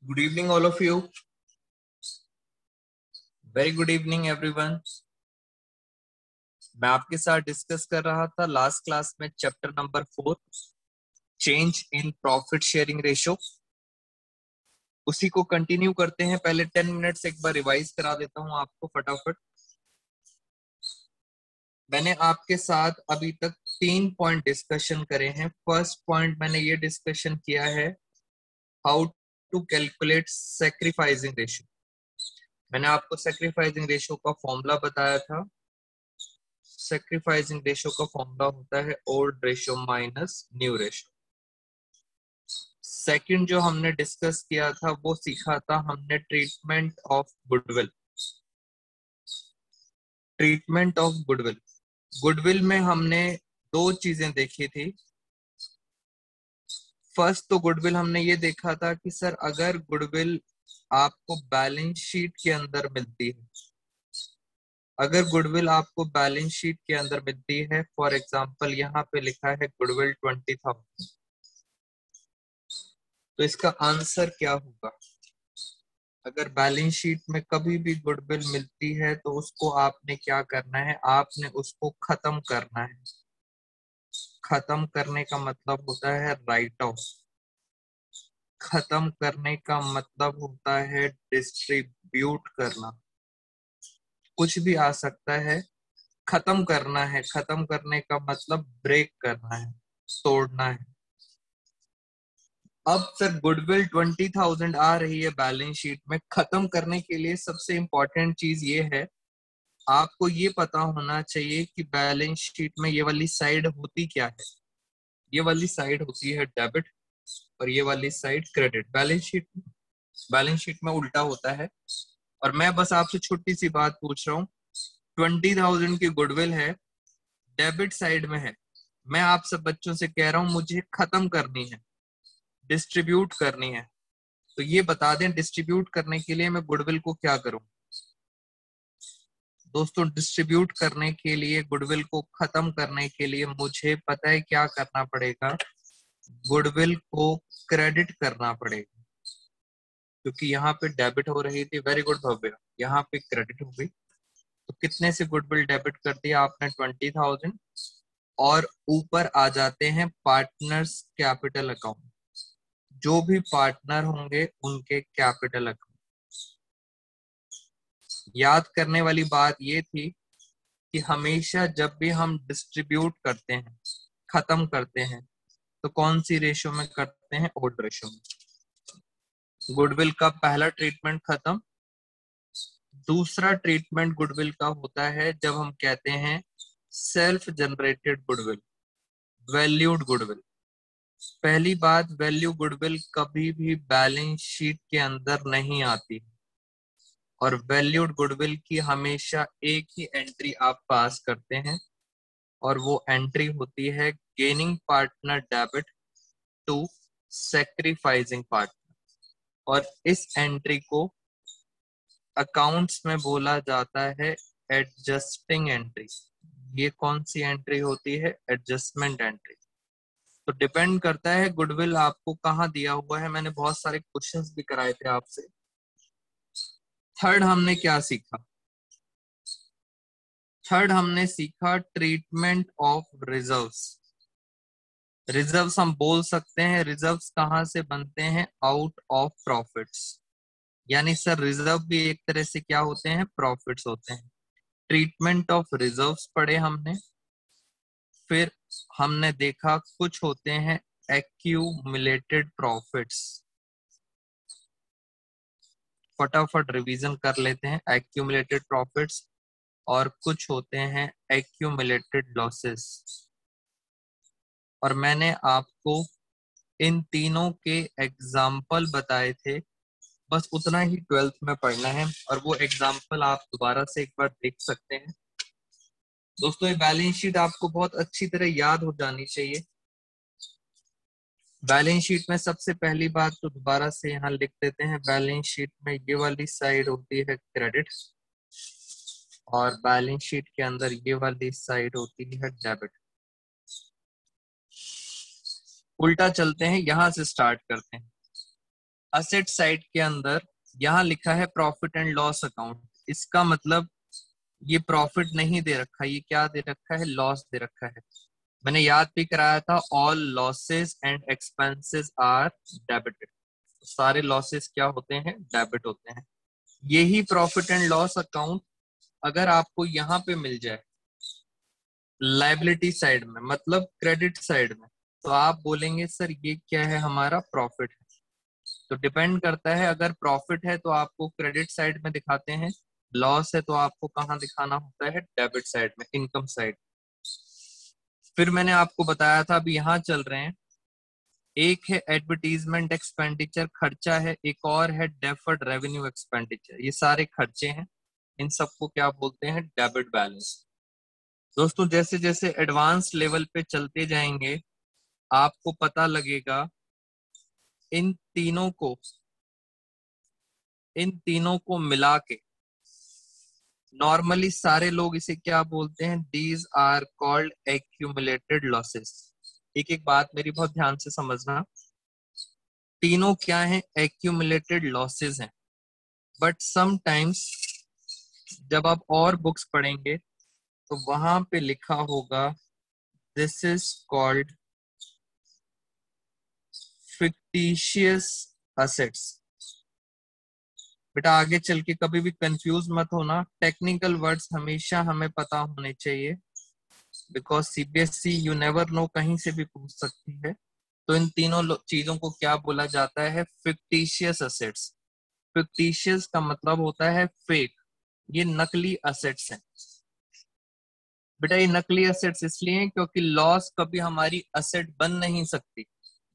Good evening, all of you. Very good evening, everyone. मैं आपके साथ डिस्कस कर रहा था लास्ट क्लास में chapter number 4 change in profit sharing ratio. उसी को कंटिन्यू करते हैं। पहले 10 मिनट्स एक बार रिवाइज करा देता हूं आपको फटाफट। मैंने आपके साथ अभी तक 3 पॉइंट डिस्कशन करे हैं। फर्स्ट पॉइंट मैंने ये डिस्कशन किया है how to calculate sacrificing ratio. मैंने आपको सैक्रिफाइसिंग रेशियो का फॉर्मूला बताया था। सैक्रिफाइसिंग रेशियो का फॉर्मूला होता है old ratio minus new ratio. Second जो हमने डिस्कस किया था वो सीखा था हमने treatment of goodwill. Treatment of goodwill, goodwill में हमने दो चीजें देखी थी। फर्स्ट तो गुडविल हमने ये देखा था कि सर अगर गुडविल आपको बैलेंस शीट के अंदर मिलती है, अगर गुडविल आपको बैलेंस शीट के अंदर मिलती है, फॉर एग्जांपल यहाँ पे लिखा है गुडविल 20,000, तो इसका आंसर क्या होगा? अगर बैलेंस शीट में कभी भी गुडविल मिलती है तो उसको आपने क्या करना है? आपने उसको खत्म करना है। खत्म करने का मतलब होता है राइट ऑफ। खत्म करने का मतलब होता है डिस्ट्रीब्यूट करना। कुछ भी आ सकता है। खत्म करना है, खत्म करने का मतलब ब्रेक करना है, तोड़ना है। अब सर गुडविल 20,000 आ रही है बैलेंस शीट में, खत्म करने के लिए सबसे इंपॉर्टेंट चीज ये है, आपको ये पता होना चाहिए कि बैलेंस शीट में ये वाली साइड होती क्या है। ये वाली साइड होती है डेबिट और ये वाली साइड क्रेडिट। बैलेंस शीट में उल्टा होता है। और मैं बस आपसे छोटी सी बात पूछ रहा हूँ, 20,000 की गुडविल है, डेबिट साइड में है। मैं आप सब बच्चों से कह रहा हूँ मुझे खत्म करनी है, डिस्ट्रीब्यूट करनी है। तो ये बता दें डिस्ट्रीब्यूट करने के लिए मैं गुडविल को क्या करूं? दोस्तों डिस्ट्रीब्यूट करने के लिए, गुडविल को खत्म करने के लिए मुझे पता है क्या करना पड़ेगा। गुडविल को क्रेडिट करना पड़ेगा, क्योंकि यहाँ पे डेबिट हो रही थी। वेरी गुड भव्य, यहाँ पे क्रेडिट हो गई। तो कितने से गुडविल डेबिट कर दिया आपने? 20,000। और ऊपर आ जाते हैं पार्टनर्स कैपिटल अकाउंट। जो भी पार्टनर होंगे उनके कैपिटल अकाउंट। याद करने वाली बात ये थी कि हमेशा जब भी हम डिस्ट्रीब्यूट करते हैं, खत्म करते हैं, तो कौन सी रेशियो में करते हैं? ओल्ड रेशियो में। गुडविल का पहला ट्रीटमेंट खत्म। दूसरा ट्रीटमेंट गुडविल का होता है जब हम कहते हैं self generated goodwill, valued goodwill. पहली बात, वैल्यू गुडविल कभी भी बैलेंस शीट के अंदर नहीं आती, और वैल्यूड गुडविल की हमेशा एक ही एंट्री आप पास करते हैं, और वो एंट्री होती है gaining partner debit to sacrificing partner. और इस एंट्री को अकाउंट्स में बोला जाता है एडजस्टिंग एंट्री। ये कौन सी एंट्री होती है? Adjustment entry. तो डिपेंड करता है गुडविल आपको कहाँ दिया हुआ है। मैंने बहुत सारे क्वेश्चंस भी कराए थे आपसे। थर्ड हमने क्या सीखा? थर्ड हमने सीखा ट्रीटमेंट ऑफ रिजर्व्स। रिजर्व्स हम बोल सकते हैं, रिजर्व्स कहाँ से बनते हैं? Out of profits. यानी सर रिजर्व भी एक तरह से क्या होते हैं? प्रॉफिट्स होते हैं। ट्रीटमेंट ऑफ रिजर्व्स पढ़े हमने। फिर हमने देखा कुछ होते हैं एक्यूमुलेटेड प्रॉफिट्स। फटाफट रिवीजन कर लेते हैं। एक्यूमुलेटेड प्रॉफिट्स, और कुछ होते हैं एक्यूमुलेटेड लॉसेस। और मैंने आपको इन तीनों के एग्जाम्पल बताए थे। बस उतना ही 12th में पढ़ना है, और वो एग्जाम्पल आप दोबारा से एक बार देख सकते हैं। दोस्तों ये बैलेंस शीट आपको बहुत अच्छी तरह याद हो जानी चाहिए। बैलेंस शीट में सबसे पहली बात तो दोबारा से यहाँ लिख देते हैं, बैलेंस शीट में ये वाली साइड होती है क्रेडिट, और बैलेंस शीट के अंदर ये वाली साइड होती है डेबिट। उल्टा चलते हैं, यहां से स्टार्ट करते हैं। असेट साइड के अंदर यहाँ लिखा है प्रॉफिट एंड लॉस अकाउंट, इसका मतलब ये प्रॉफिट नहीं दे रखा, ये क्या दे रखा है, लॉस दे रखा है। मैंने याद भी कराया था, all losses and expenses are debited, सारे लॉसेस क्या होते हैं, डेबिट होते हैं। यही प्रॉफिट एंड लॉस अकाउंट अगर आपको यहाँ पे मिल जाए लाइबिलिटी साइड में, मतलब क्रेडिट साइड में, तो आप बोलेंगे सर ये क्या है, हमारा प्रॉफिट है। तो डिपेंड करता है, अगर प्रॉफिट है तो आपको क्रेडिट साइड में दिखाते हैं, लॉस है तो आपको कहाँ दिखाना होता है, डेबिट साइड में, इनकम साइड। फिर मैंने आपको बताया था, अभी यहाँ चल रहे हैं, एक है एडवर्टीजमेंट एक्सपेंडिचर खर्चा है, एक और है डेफर्ड रेवेन्यू एक्सपेंडिचर, ये सारे खर्चे हैं, इन सबको क्या बोलते हैं, डेबिट बैलेंस। दोस्तों जैसे जैसे एडवांस लेवल पे चलते जाएंगे आपको पता लगेगा इन तीनों को मिला के नॉर्मली सारे लोग इसे क्या बोलते हैं, these are called accumulated losses. एक एक बात मेरी बहुत ध्यान से समझना, तीनों क्या हैं, एक्यूमुलेटेड लॉसेस हैं। बट समटाइम्स जब आप और बुक्स पढ़ेंगे तो वहां पे लिखा होगा this is called fictitious assets. बेटा आगे चल के कभी भी कंफ्यूज मत होना, टेक्निकल वर्ड्स हमेशा हमें पता होने चाहिए, because CBSE you never know, कहीं से भी पूछ सकती है। तो इन तीनों चीजों को क्या बोला जाता है, फिक्टिशियस असेट्स। फिक्टिशियस का मतलब होता है फेक, ये नकली असेट्स हैं। बेटा ये नकली असेट्स इसलिए हैं क्योंकि लॉस कभी हमारी असेट बन नहीं सकती,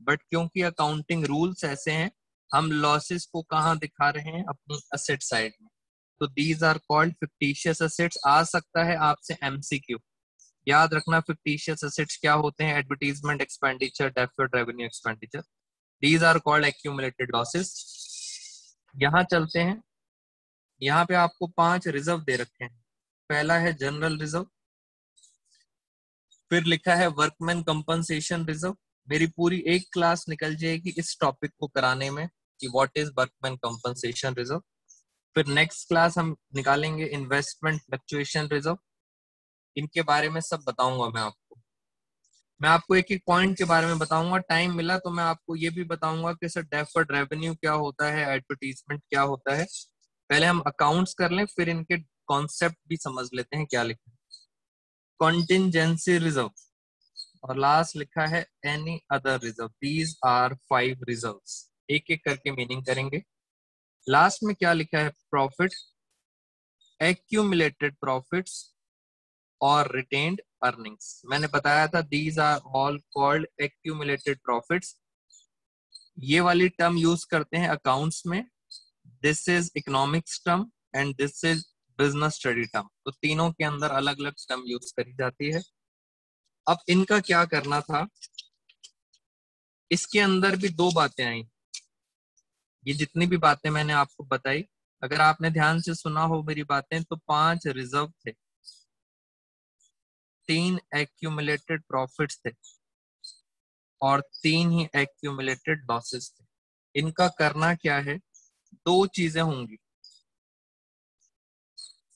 बट क्योंकि अकाउंटिंग रूल्स ऐसे हैं, हम लॉसेस को कहाँ दिखा रहे हैं, अपनी असेट साइड में। तो these are called fictitious assets. आ सकता है आपसे एमसीक्यू, याद रखना फिक्टिशियस असेट्स क्या होते हैं, advertisement expenditure, deferred revenue expenditure, these are called accumulated losses. यहाँ चलते हैं, यहाँ पे आपको 5 रिजर्व दे रखे हैं। पहला है जनरल रिजर्व, फिर लिखा है वर्कमैन कंपनसेशन रिजर्व। मेरी पूरी एक क्लास निकल जाएगी इस टॉपिक को कराने में कि what is workman compensation reserve. फिर नेक्स्ट क्लास हम निकालेंगे इन्वेस्टमेंट फ्लक्चुएशन रिजर्व, इनके बारे में सब बताऊंगा मैं आपको एक एक पॉइंट के बारे में बताऊंगा। टाइम मिला तो मैं आपको ये भी बताऊंगा कि सर डेफर्ड रेवेन्यू क्या होता है, एडवर्टीजमेंट क्या होता है। पहले हम अकाउंट्स कर लें, फिर इनके कॉन्सेप्ट भी समझ लेते हैं क्या लिखा है। कॉन्टिजेंसी रिजर्व, और लास्ट लिखा है any other reserve. These are 5 reserves, एक एक करके मीनिंग करेंगे। लास्ट में क्या लिखा है, प्रॉफिट, एक्यूमुलेटेड प्रॉफिट्स और रिटेन्ड अर्निंग्स। मैंने बताया था these are all called accumulated profits. ये वाली टर्म यूज करते हैं अकाउंट्स में, this is economics term and this is business study term. तो तीनों के अंदर अलग अलग टर्म यूज करी जाती है। अब इनका क्या करना था, इसके अंदर भी 2 बातें आई। ये जितनी भी बातें मैंने आपको बताई, अगर आपने ध्यान से सुना हो मेरी बातें, तो 5 रिजर्व थे, 3 एक्यूमुलेटेड प्रॉफिट्स थे और 3 ही एक्यूमुलेटेड लॉसेस थे। इनका करना क्या है, 2 चीजें होंगी,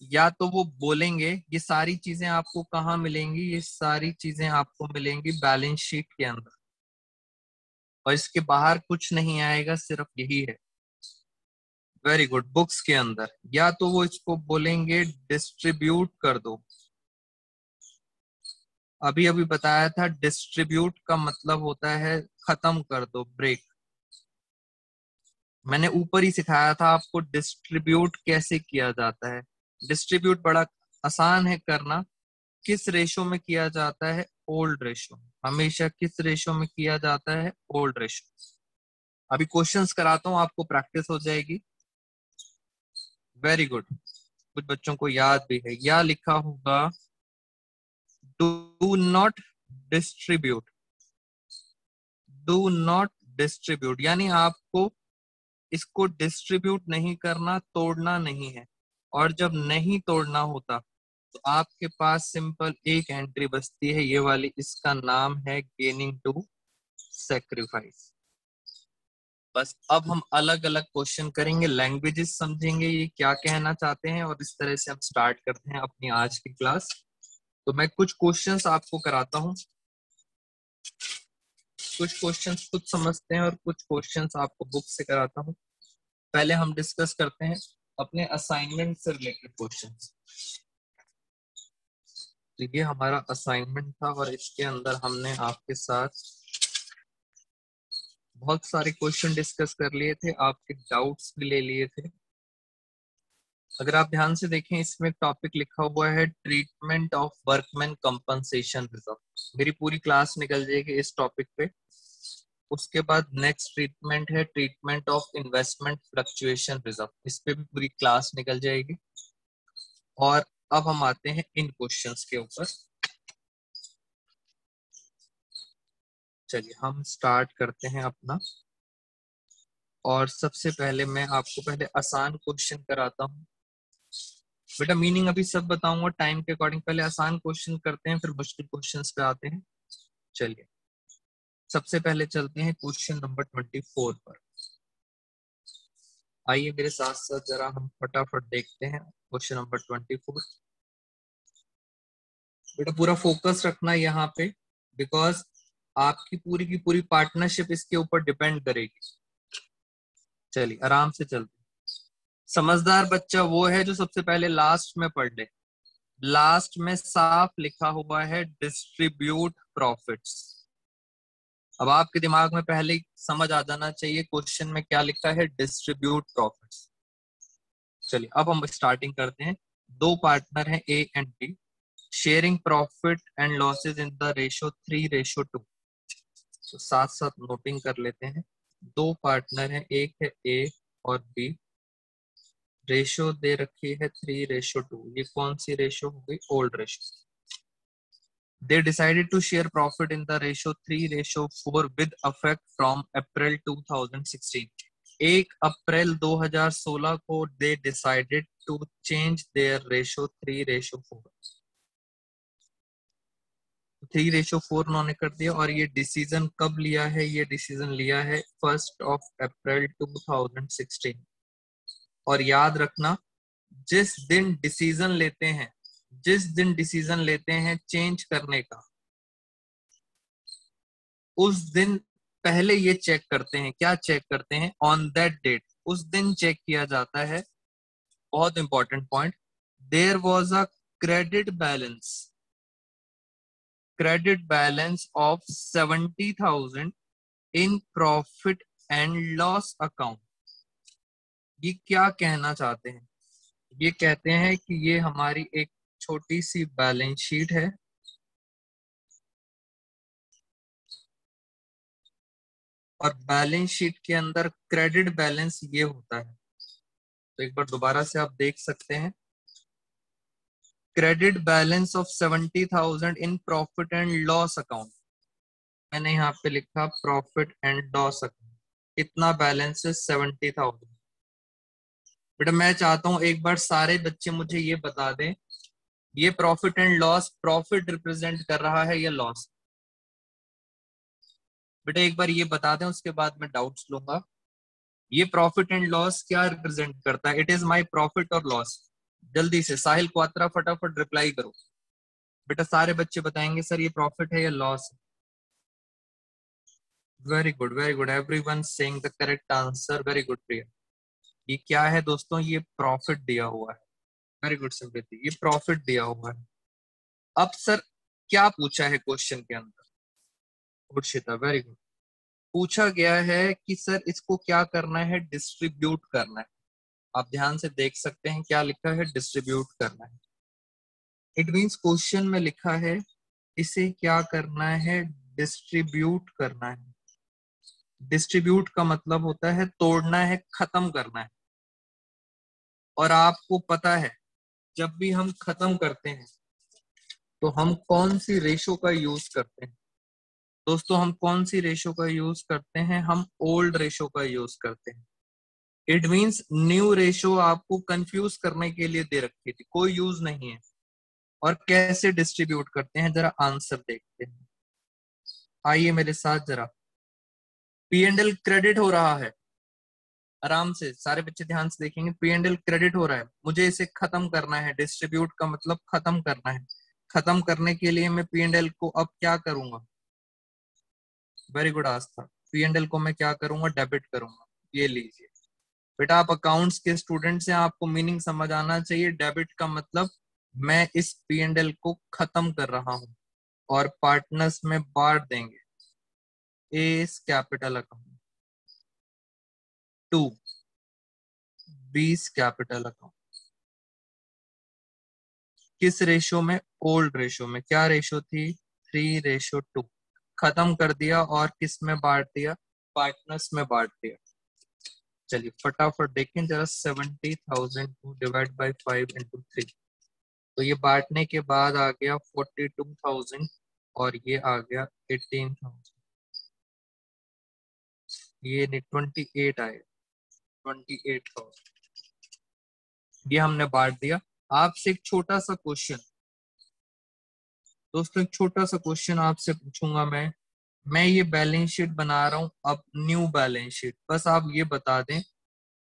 या तो वो बोलेंगे ये सारी चीजें आपको कहाँ मिलेंगी, ये सारी चीजें आपको मिलेंगी बैलेंस शीट के अंदर, और इसके बाहर कुछ नहीं आएगा, सिर्फ यही है। वेरी गुड, बुक्स के अंदर। या तो वो इसको बोलेंगे डिस्ट्रीब्यूट कर दो, अभी अभी बताया था डिस्ट्रीब्यूट का मतलब होता है खत्म कर दो, ब्रेक। मैंने ऊपर ही सिखाया था आपको डिस्ट्रीब्यूट कैसे किया जाता है। डिस्ट्रीब्यूट बड़ा आसान है करना। किस रेशो में किया जाता है, ओल्ड रेशो। हमेशा किस रेशो में किया जाता है, ओल्ड रेशो। अभी क्वेश्चंस कराता हूं, आपको प्रैक्टिस हो जाएगी। वेरी गुड, कुछ बच्चों को याद भी है। या लिखा होगा do not distribute, do not distribute, यानी आपको इसको डिस्ट्रीब्यूट नहीं करना, तोड़ना नहीं है। और जब नहीं तोड़ना होता तो आपके पास सिंपल एक एंट्री बचती है, ये वाली, इसका नाम है गेनिंग टू सेक्रीफाइस। बस अब हम अलग अलग क्वेश्चन करेंगे, लैंग्वेजेस समझेंगे ये क्या कहना चाहते हैं, और इस तरह से हम स्टार्ट करते हैं अपनी आज की क्लास। तो मैं कुछ क्वेश्चंस आपको कराता हूँ, कुछ क्वेश्चंस खुद समझते हैं और कुछ क्वेश्चंस आपको बुक से कराता हूँ। पहले हम डिस्कस करते हैं अपने असाइनमेंट से रिलेटेड क्वेश्चंस। तो ये हमारा असाइनमेंट था और इसके अंदर हमने आपके साथ बहुत सारे क्वेश्चन डिस्कस कर लिए थे, आपके डाउट्स भी ले लिए थे। अगर आप ध्यान से देखें, इसमें टॉपिक लिखा हुआ है treatment of workman compensation reserve. मेरी पूरी क्लास निकल जाएगी इस टॉपिक पे। उसके बाद नेक्स्ट ट्रीटमेंट है treatment of investment fluctuation reserve, इस पे भी पूरी क्लास निकल जाएगी। और अब हम आते हैं इन क्वेश्चंस के ऊपर। चलिए हम स्टार्ट करते हैं अपना। और सबसे पहले मैं आपको पहले आसान क्वेश्चन कराता हूँ। बेटा मीनिंग अभी सब बताऊंगा टाइम के अकॉर्डिंग, पहले आसान क्वेश्चन करते हैं फिर मुश्किल क्वेश्चंस पे आते हैं। चलिए सबसे पहले चलते हैं क्वेश्चन नंबर 24 पर। आइए मेरे साथ साथ जरा हम फटाफट देखते हैं क्वेश्चन नंबर 24। बेटा पूरा फोकस रखना यहाँ पे, बिकॉज आपकी पूरी की पूरी पार्टनरशिप इसके ऊपर डिपेंड करेगी। चलिए आराम से चलते हैं। समझदार बच्चा वो है जो सबसे पहले लास्ट में पढ़ ले। लास्ट में साफ लिखा हुआ है डिस्ट्रीब्यूट प्रॉफिट्स। अब आपके दिमाग में पहले ही समझ आ जाना चाहिए क्वेश्चन में क्या लिखा है, डिस्ट्रीब्यूट प्रॉफिट्स। चलिए अब हम स्टार्टिंग करते हैं। दो पार्टनर हैं A and B, sharing profit and losses in the ratio 3:2। तो साथ साथ नोटिंग कर लेते हैं। दो पार्टनर हैं, एक है ए और बी, रेशो दे रखी है 3:2। ये कौन सी रेशो हो गई, old ratio. They decided to share profit in the ratio 3:4 with effect from April 2016. 1 अप्रैल 2016 को they decided to change their ratio 3:4। 3:4 उन्होंने कर दिया। और ये डिसीजन कब लिया है, ये डिसीजन लिया है 1 अप्रैल 2016। और याद रखना, जिस दिन डिसीजन लेते हैं, जिस दिन डिसीजन लेते हैं चेंज करने का, उस दिन पहले ये चेक करते हैं। क्या चेक करते हैं, ऑन दैट डेट, उस दिन चेक किया जाता है। बहुत important point, there was a credit balance, credit balance of 70,000 in profit and loss account. ये क्या कहना चाहते हैं, ये कहते हैं कि ये हमारी एक छोटी सी बैलेंस शीट है, और बैलेंस शीट के अंदर क्रेडिट बैलेंस ये होता है। तो एक बार दोबारा से आप देख सकते हैं, credit balance of 70,000 in profit and loss account. मैंने यहाँ पे लिखा प्रॉफिट एंड लॉस अकाउंट, कितना बैलेंस है, 70,000। बेटा मैं चाहता हूं एक बार सारे बच्चे मुझे ये बता दें, ये profit and loss, profit represent कर रहा है या लॉस। बेटा एक बार ये बता दें, उसके बाद मैं डाउट्स लूंगा। ये प्रॉफिट एंड लॉस क्या रिप्रेजेंट करता है, इट इज माई प्रॉफिट और लॉस। जल्दी से साहिल क्वात्रा फटाफट रिप्लाई करो। बेटा सारे बच्चे बताएंगे सर ये प्रॉफिट है या लॉस है। Very good, very good, everyone saying the correct answer, very good Priya. ये क्या है दोस्तों, ये प्रॉफिट दिया हुआ है। वेरी गुड समृद्धि, ये प्रॉफिट दिया हुआ है। अब सर क्या पूछा है क्वेश्चन के अंदर, उर्शिता वेरी गुड, पूछा गया है कि सर इसको क्या करना है, डिस्ट्रीब्यूट करना है। आप ध्यान से देख सकते हैं क्या लिखा है, डिस्ट्रीब्यूट करना है। इट मीन्स क्वेश्चन में लिखा है इसे क्या करना है, डिस्ट्रीब्यूट करना है। डिस्ट्रीब्यूट का मतलब होता है तोड़ना है, खत्म करना है। और आपको पता है जब भी हम खत्म करते हैं तो हम कौन सी रेशो का यूज करते हैं दोस्तों, हम कौन सी रेशो का यूज करते हैं, हम ओल्ड रेशो का यूज करते हैं। इट मीन्स न्यू रेशो आपको कंफ्यूज करने के लिए दे रखी थी, कोई यूज नहीं है। और कैसे डिस्ट्रीब्यूट करते हैं जरा आंसर देखते हैं। आइए मेरे साथ जरा, पी एंड एल क्रेडिट हो रहा है, आराम से सारे बच्चे ध्यान से देखेंगे। पी एंड एल क्रेडिट हो रहा है, मुझे इसे खत्म करना है। डिस्ट्रीब्यूट का मतलब खत्म करना है। खत्म करने के लिए मैं पी एंड एल को अब क्या करूंगा? Very good Aastha. P and L को मैं क्या करूंगा? डेबिट करूंगा। ये लीजिए बेटा, आप अकाउंट्स के स्टूडेंट से, आपको मीनिंग समझ आना चाहिए। डेबिट का मतलब मैं इस पी एंड एल को खत्म कर रहा हूं और पार्टनर्स में बांट देंगे। A is capital account, 2 B is capital account. किस रेशो में? ओल्ड रेशो में। क्या रेशो थी? 3:2। खत्म कर दिया और किस में बांट दिया? पार्टनर्स में बांट दिया। चलिए फटाफट देखें जरा। 70,000 को डिवाइड बाई 5 into 3, तो ये बांटने के बाद आ गया 42,000 और ये आ गया 18,000। ये नहीं, 28 आए, 28,000। ये हमने बांट दिया। आपसे एक छोटा सा क्वेश्चन दोस्तों, एक छोटा सा क्वेश्चन आपसे पूछूंगा मैं ये बैलेंस शीट बना रहा हूं अब, न्यू बैलेंस शीट। बस आप ये बता दें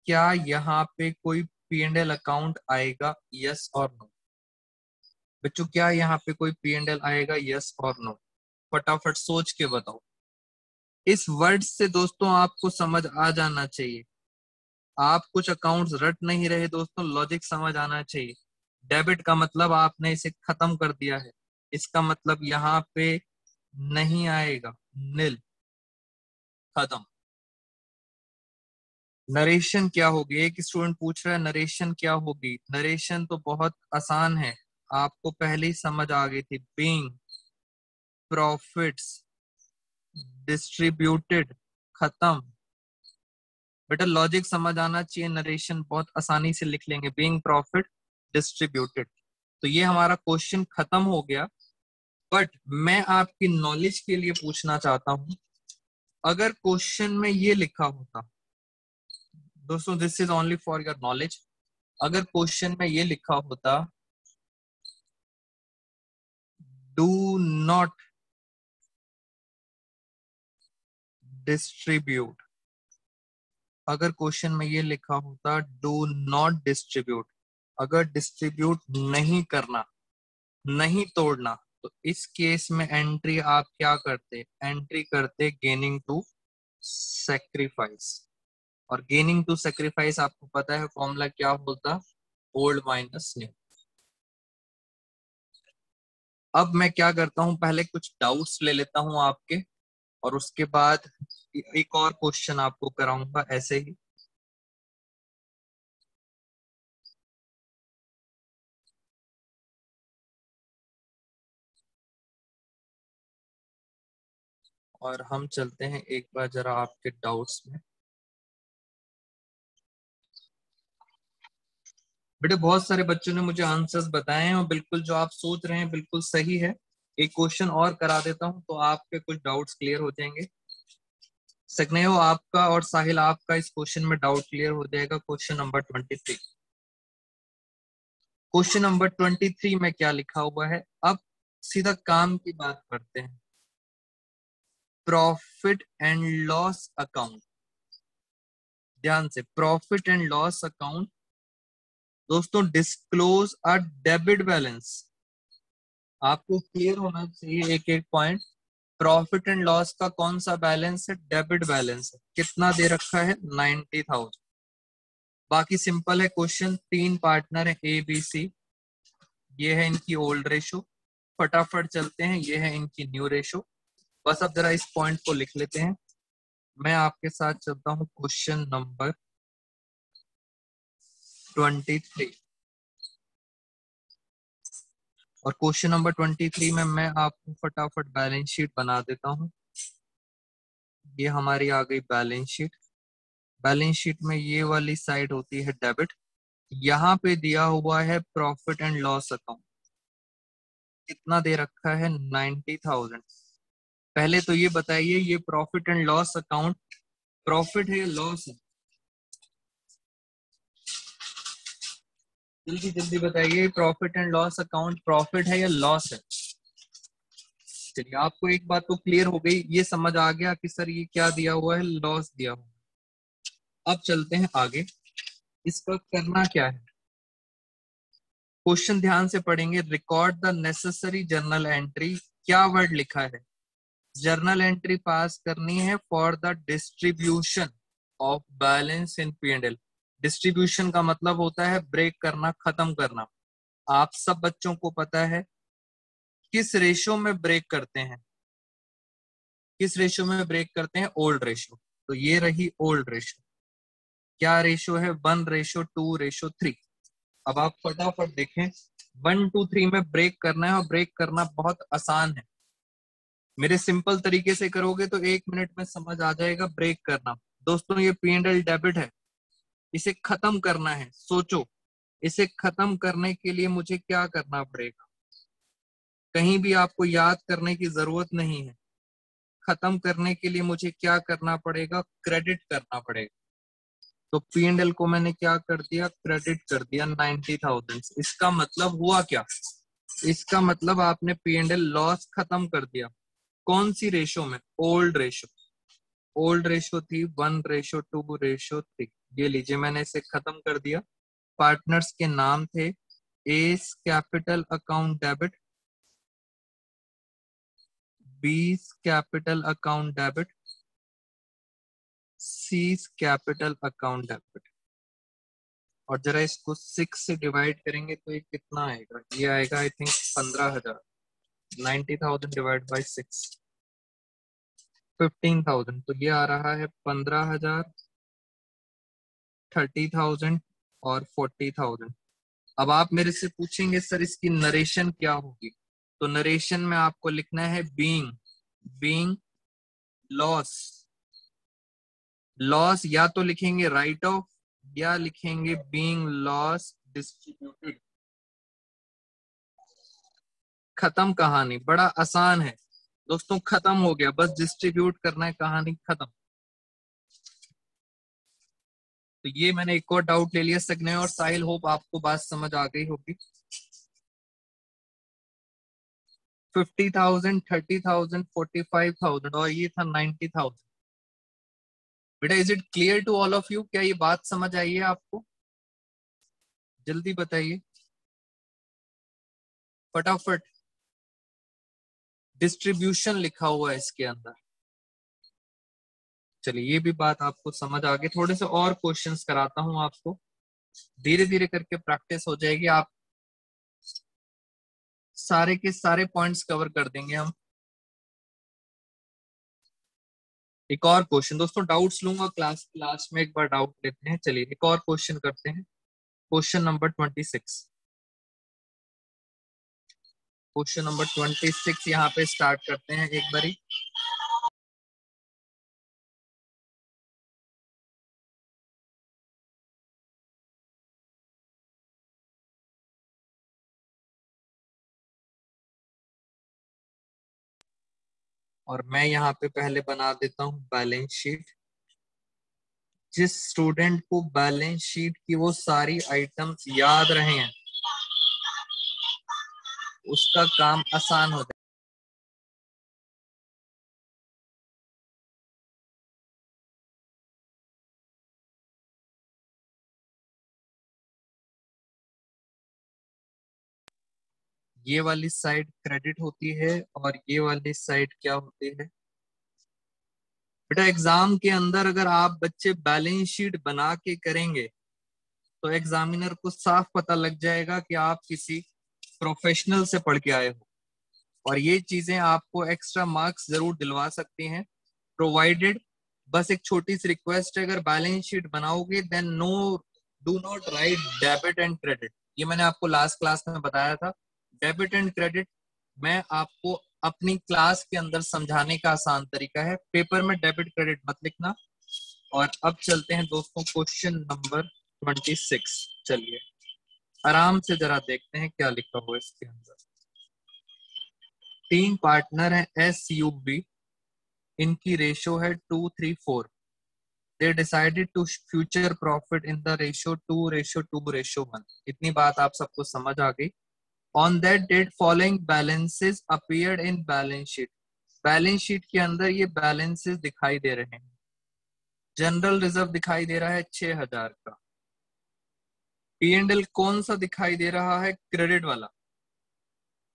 क्या यहाँ पे कोई पी एंड एल अकाउंट आएगा? यस और नो बच्चों, क्या यहाँ पे कोई पी एंड एल आएगा? यस और नो? फटाफट सोच के बताओ। इस वर्ड से दोस्तों आपको समझ आ जाना चाहिए। आप कुछ अकाउंट्स रट नहीं रहे दोस्तों, लॉजिक समझ आना चाहिए। डेबिट का मतलब आपने इसे खत्म कर दिया है, इसका मतलब यहाँ पे नहीं आएगा, नील, खत्म। नरेशन क्या होगी? एक स्टूडेंट पूछ रहा है नरेशन क्या होगी। नरेशन तो बहुत आसान है, आपको पहले ही समझ आ गई थी। बीइंग प्रॉफिट्स डिस्ट्रीब्यूटेड, खत्म। बेटा लॉजिक समझ आना चाहिए, नरेशन बहुत आसानी से लिख लेंगे। बीइंग प्रॉफिट डिस्ट्रीब्यूटेड, तो ये हमारा क्वेश्चन खत्म हो गया। बट मैं आपकी नॉलेज के लिए पूछना चाहता हूं, अगर क्वेश्चन में ये लिखा होता, दोस्तों this is only for your knowledge, अगर क्वेश्चन में ये लिखा होता डू नॉट डिस्ट्रीब्यूट, अगर क्वेश्चन में ये लिखा होता डू नॉट डिस्ट्रीब्यूट, अगर डिस्ट्रीब्यूट नहीं करना, नहीं तोड़ना, तो इस केस में एंट्री आप क्या करते? एंट्री करते गेनिंग टू सेक्रीफाइस। और गेनिंग टू सेक्रीफाइस आपको पता है फॉर्मूला क्या होता? Old minus new. अब मैं क्या करता हूं, पहले कुछ डाउट्स ले लेता हूं आपके, और उसके बाद एक और क्वेश्चन आपको कराऊंगा ऐसे ही। और हम चलते हैं एक बार जरा आपके डाउट्स में। बेटे बहुत सारे बच्चों ने मुझे आंसर्स बताए हैं और बिल्कुल जो आप सोच रहे हैं बिल्कुल सही है। एक क्वेश्चन और करा देता हूं तो आपके कुछ डाउट्स क्लियर हो जाएंगे। स्नेहो आपका और साहिल आपका इस क्वेश्चन में डाउट क्लियर हो जाएगा। क्वेश्चन नंबर 23, क्वेश्चन नंबर 23 में क्या लिखा हुआ है? अब सीधा काम की बात करते हैं। प्रॉफिट एंड लॉस अकाउंट, ध्यान से, प्रॉफिट एंड लॉस अकाउंट दोस्तों डिस्क्लोज अ डेबिट बैलेंस। आपको क्लियर होना चाहिए एक एक पॉइंट। प्रॉफिट एंड लॉस का कौन सा बैलेंस है? डेबिट बैलेंस है। कितना दे रखा है? 90,000। बाकी सिंपल है क्वेश्चन। 3 पार्टनर है ए बी सी, ये है इनकी ओल्ड रेशो। फटाफट चलते हैं, ये है इनकी न्यू रेशो। बस अब जरा इस पॉइंट को लिख लेते हैं। मैं आपके साथ चलता हूं क्वेश्चन नंबर 23, और क्वेश्चन नंबर 23 में मैं आपको फटाफट बैलेंस शीट बना देता हूं। ये हमारी आ गई बैलेंस शीट। बैलेंस शीट में ये वाली साइड होती है डेबिट। यहाँ पे दिया हुआ है प्रॉफिट एंड लॉस अकाउंट। कितना दे रखा है? 90,000। पहले तो ये बताइए ये profit and loss account profit है या लॉस है? जल्दी जल्दी बताइए, profit and loss account profit है या लॉस है? चलिए आपको एक बात तो क्लियर हो गई, ये समझ आ गया कि सर ये क्या दिया हुआ है? लॉस दिया हुआ है। अब चलते हैं आगे, इसका करना क्या है। क्वेश्चन ध्यान से पढ़ेंगे। Record the necessary journal entry, क्या वर्ड लिखा है, जर्नल एंट्री पास करनी है for the distribution of balance in P&L। Distribution का मतलब होता है ब्रेक करना, खत्म करना। आप सब बच्चों को पता है किस रेशो में ब्रेक करते हैं, किस रेशो में ब्रेक करते हैं, ओल्ड रेशो। तो ये रही ओल्ड रेशो। क्या रेशो है, 1:2:3। अब आप फटाफट देखें, 1:2:3 में ब्रेक करना है और ब्रेक करना बहुत आसान है। मेरे सिंपल तरीके से करोगे तो 1 मिनट में समझ आ जाएगा ब्रेक करना। दोस्तों ये P&L डेबिट है, इसे खत्म करना है। सोचो, इसे खत्म करने के लिए मुझे क्या करना पड़ेगा, कहीं भी आपको याद करने की जरूरत नहीं है। खत्म करने के लिए मुझे क्या करना पड़ेगा, क्रेडिट करना पड़ेगा। तो P&L को मैंने क्या कर दिया, क्रेडिट कर दिया 90,000। इसका मतलब हुआ क्या, इसका मतलब आपने P&L लॉस खत्म कर दिया। कौन सी रेशो में, ओल्ड रेशो। ओल्ड रेशो थी 1:2:3। ये लीजिए मैंने इसे खत्म कर दिया। पार्टनर्स के नाम थे S capital account debit, B's capital account debit, C's capital account debit. और जरा इसको 6 से डिवाइड करेंगे तो ये कितना आएगा, ये आएगा आई थिंक 15,000। 90,000 divide by 6, 15,000। तो ये आ रहा है 15,000, 30,000 और 40,000। अब आप मेरे से पूछेंगे सर इसकी नरेशन क्या होगी, तो नरेशन में आपको लिखना है बीइंग लॉस। लॉस या तो लिखेंगे राइट ऑफ या लिखेंगे बीइंग लॉस डिस्ट्रीब्यूटेड। खत्म कहानी, बड़ा आसान है दोस्तों, खत्म हो गया, बस डिस्ट्रीब्यूट करना है, कहानी खत्म। तो ये मैंने एक और डाउट ले लिया। सगने और साहिल, होप आपको बात समझ आ गई होगी। 50,000, 30,000, 45,000 और ये था 90,000। बेटा is it clear to all of you, क्या ये बात समझ आई है आपको, जल्दी बताइए फटाफट। डिस्ट्रीब्यूशन लिखा हुआ है इसके अंदर। चलिए ये भी बात आपको समझ आ गई। थोड़े से और क्वेश्चंस कराता हूं आपको, धीरे धीरे करके प्रैक्टिस हो जाएगी, आप सारे के सारे पॉइंट्स कवर कर देंगे हम। एक और क्वेश्चन दोस्तों, डाउट्स लूंगा क्लास लास्ट में, एक बार डाउट लेते हैं। चलिए एक और क्वेश्चन करते हैं, क्वेश्चन नंबर 26। क्वेश्चन नंबर 26 यहाँ पे स्टार्ट करते हैं एक बारी। और मैं यहाँ पे पहले बना देता हूँ बैलेंस शीट। जिस स्टूडेंट को बैलेंस शीट की वो सारी आइटम्स याद रहे हैं उसका काम आसान हो जाए। ये वाली साइड क्रेडिट होती है और ये वाली साइड क्या होती है। बेटा एग्जाम के अंदर अगर आप बच्चे बैलेंस शीट बना के करेंगे तो एग्जामिनर को साफ पता लग जाएगा कि आप किसी प्रोफेशनल से पढ़ के आए हो, और ये चीजें आपको एक्स्ट्रा मार्क्स जरूर दिलवा सकती हैं, प्रोवाइडेड, बस एक छोटी सी रिक्वेस्ट है, अगर बैलेंस शीट बनाओगे then no, do not write debit and credit. ये मैंने आपको लास्ट क्लास में बताया था। डेबिट एंड क्रेडिट मैं आपको अपनी क्लास के अंदर समझाने का आसान तरीका है, पेपर में डेबिट क्रेडिट मत लिखना। और अब चलते हैं दोस्तों क्वेश्चन नंबर 26। चलिए आराम से जरा देखते हैं क्या लिखा हुआ है इसके अंदर। 3 पार्टनर हैं SUB, इनकी रेशो है 2:3:4। They decided to future profit in the ratio 2:2:1। इतनी बात आप सबको समझ आ गई। On that date following balances appeared in balance sheet. Balance sheet के अंदर ये बैलेंसेस दिखाई दे रहे हैं। जनरल रिजर्व दिखाई दे रहा है 6000 का। P&L कौन सा दिखाई दे रहा है? क्रेडिट वाला।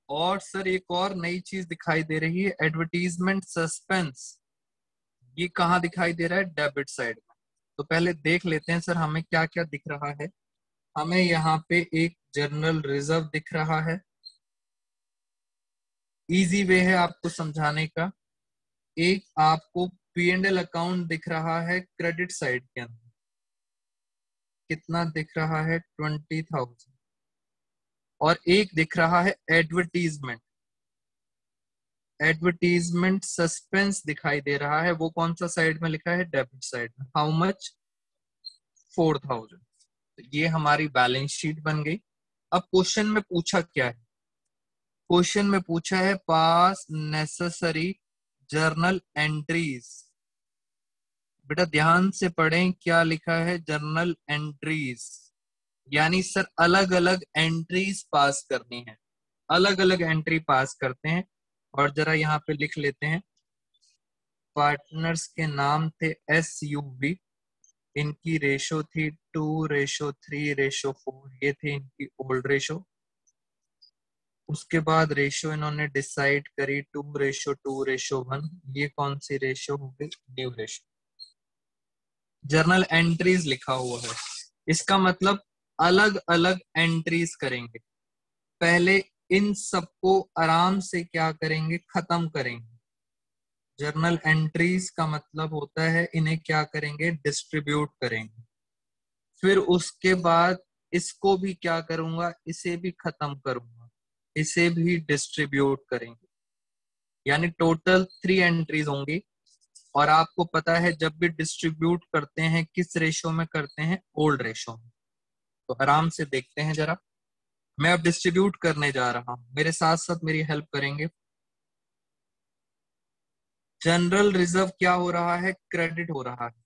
और सर एक और नई चीज दिखाई दे रही है, एडवर्टीजमेंट सस्पेंस। ये कहाँ दिखाई दे रहा है? डेबिट साइड में। तो पहले देख लेते हैं सर हमें क्या क्या दिख रहा है। हमें यहाँ पे एक जनरल रिजर्व दिख रहा है, इजी वे है आपको समझाने का। एक आपको P&L अकाउंट दिख रहा है क्रेडिट साइड के अंदर, कितना दिख रहा है? 20,000। और एक दिख रहा है एडवर्टीजमेंट। एडवर्टीजमेंट सस्पेंस दिखाई दे रहा है, वो कौन सा साइड में लिखा है? डेबिट साइड में। How much? 4,000। तो ये हमारी बैलेंस शीट बन गई। अब क्वेश्चन में पूछा क्या है? क्वेश्चन में पूछा है पास नेसेसरी जर्नल एंट्रीज। बेटा ध्यान से पढ़ें, क्या लिखा है? जर्नल एंट्रीज, यानी सर अलग अलग एंट्रीज पास करनी है। अलग अलग एंट्री पास करते हैं। और जरा यहाँ पे लिख लेते हैं, पार्टनर्स के नाम थे SUV, इनकी रेशो थी 2:3:4, ये थे इनकी ओल्ड रेशो। उसके बाद रेशो इन्होंने डिसाइड करी 2:2:1, ये कौन सी रेशो हो गई? New ratio. जर्नल एंट्रीज लिखा हुआ है, इसका मतलब अलग अलग एंट्रीज करेंगे। पहले इन सबको आराम से क्या करेंगे? खत्म करेंगे। जर्नल एंट्रीज का मतलब होता है इन्हें क्या करेंगे? डिस्ट्रीब्यूट करेंगे। फिर उसके बाद इसको भी क्या करूंगा? इसे भी खत्म करूंगा, इसे भी डिस्ट्रीब्यूट करेंगे। यानी टोटल 3 एंट्रीज होंगी। और आपको पता है जब भी डिस्ट्रीब्यूट करते हैं किस रेशो में करते हैं? ओल्ड रेशो में। तो आराम से देखते हैं जरा। मैं अब डिस्ट्रीब्यूट करने जा रहा हूं, मेरे साथ साथ मेरी हेल्प करेंगे। जनरल रिजर्व क्या हो रहा है? क्रेडिट हो रहा है।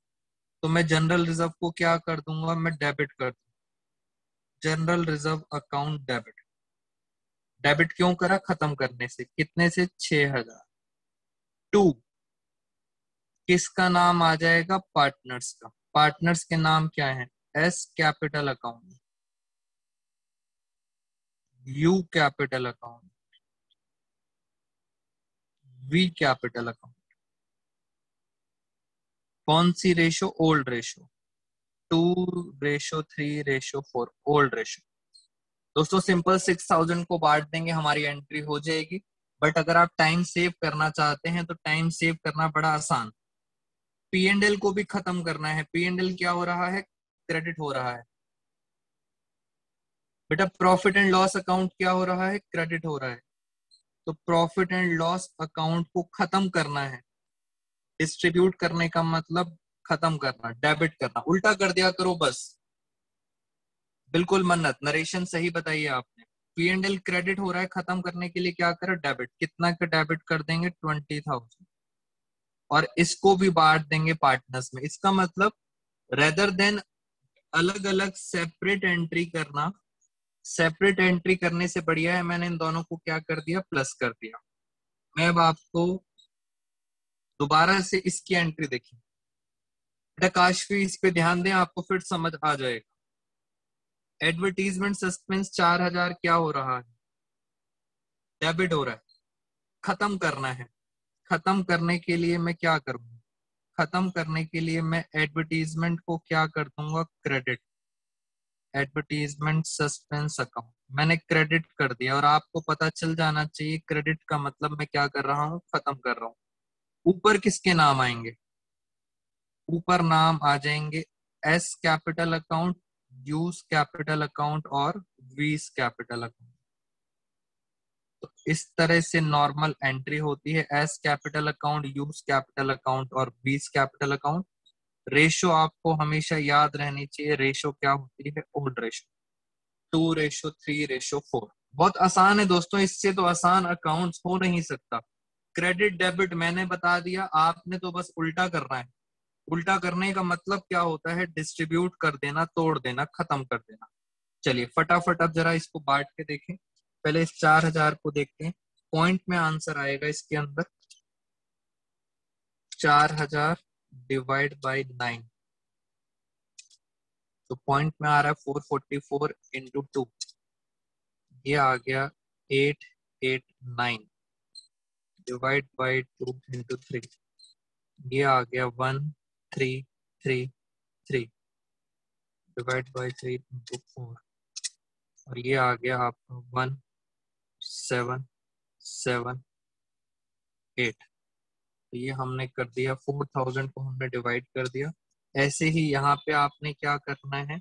तो मैं जनरल रिजर्व को क्या कर दूंगा? मैं डेबिट कर दूंगा। General reserve account debit. Debit क्यों करा? खत्म करने से। कितने से? 6000। टू किसका नाम आ जाएगा? पार्टनर्स का। पार्टनर्स के नाम क्या है? S capital account, U capital account, V capital account. कौन सी ratio? Old ratio. 2:3:4, old ratio. दोस्तों सिंपल 6,000 को बांट देंगे, हमारी एंट्री हो जाएगी। बट अगर आप टाइम सेव करना चाहते हैं तो टाइम सेव करना बड़ा आसान। P&L को भी खत्म करना है। P&L क्या हो रहा है? क्रेडिट हो रहा है। बेटा प्रॉफिट एंड लॉस अकाउंट क्या हो रहा है? क्रेडिट हो रहा है। तो प्रॉफिट एंड लॉस अकाउंट को खत्म करना है। डिस्ट्रीब्यूट करने का मतलब खत्म करना, डेबिट करना। उल्टा कर दिया करो बस। बिल्कुल मन्नत, नरेशन सही बताइए आपने। P&L क्रेडिट हो रहा है, खत्म करने के लिए क्या करें? डेबिट। कितना का डेबिट कर देंगे? 20,000। और इसको भी बांट देंगे पार्टनर्स में। इसका मतलब रेदर देन अलग अलग सेपरेट एंट्री करना, सेपरेट एंट्री करने से बढ़िया है मैंने इन दोनों को क्या कर दिया? प्लस कर दिया। मैं अब आपको दोबारा से इसकी एंट्री देखिए। बेटा काशफी इस पे ध्यान दें, आपको फिर समझ आ जाएगा। एडवर्टीजमेंट सस्पेंस 4,000 क्या हो रहा है? डेबिट हो रहा है। खत्म करना है। खत्म करने के लिए मैं क्या करूंगा? खत्म करने के लिए मैं एडवर्टीजमेंट को क्या कर दूंगा? क्रेडिट। एडवर्टीजमेंट सस्पेंस अकाउंट मैंने क्रेडिट कर दिया। और आपको पता चल जाना चाहिए क्रेडिट का मतलब मैं क्या कर रहा हूं? खत्म कर रहा हूं। ऊपर किसके नाम आएंगे? ऊपर नाम आ जाएंगे S capital account, use capital account और वीज कैपिटल अकाउंट। तो इस तरह से नॉर्मल एंट्री होती है। S capital account, use capital account और वीज कैपिटल अकाउंट। रेशो आपको हमेशा याद रहनी चाहिए। रेशो क्या होती है? Old ratio. 2:3:4। बहुत आसान है दोस्तों, इससे तो आसान अकाउंट्स हो नहीं सकता। क्रेडिट डेबिट मैंने बता दिया, आपने तो बस उल्टा करना है। उल्टा करने का मतलब क्या होता है? डिस्ट्रीब्यूट कर देना, तोड़ देना, खत्म कर देना। चलिए फटाफट अब जरा इसको बांट के देखें। पहले इस 4,000 को देखते हैं, पॉइंट में आंसर आएगा इसके अंदर। 4,000 डिवाइड बाय 9, तो पॉइंट में आ रहा है 444 इंटू 2, ये आ गया 889 डिवाइड बाय 2 इंटू 3, ये आ गया 1333 डिवाइड बाय 3 इंटू 4, और ये आ गया आपका 1778। तो ये हमने कर दिया, 4000 को हमने डिवाइड कर दिया। ऐसे ही यहाँ पे आपने क्या करना है,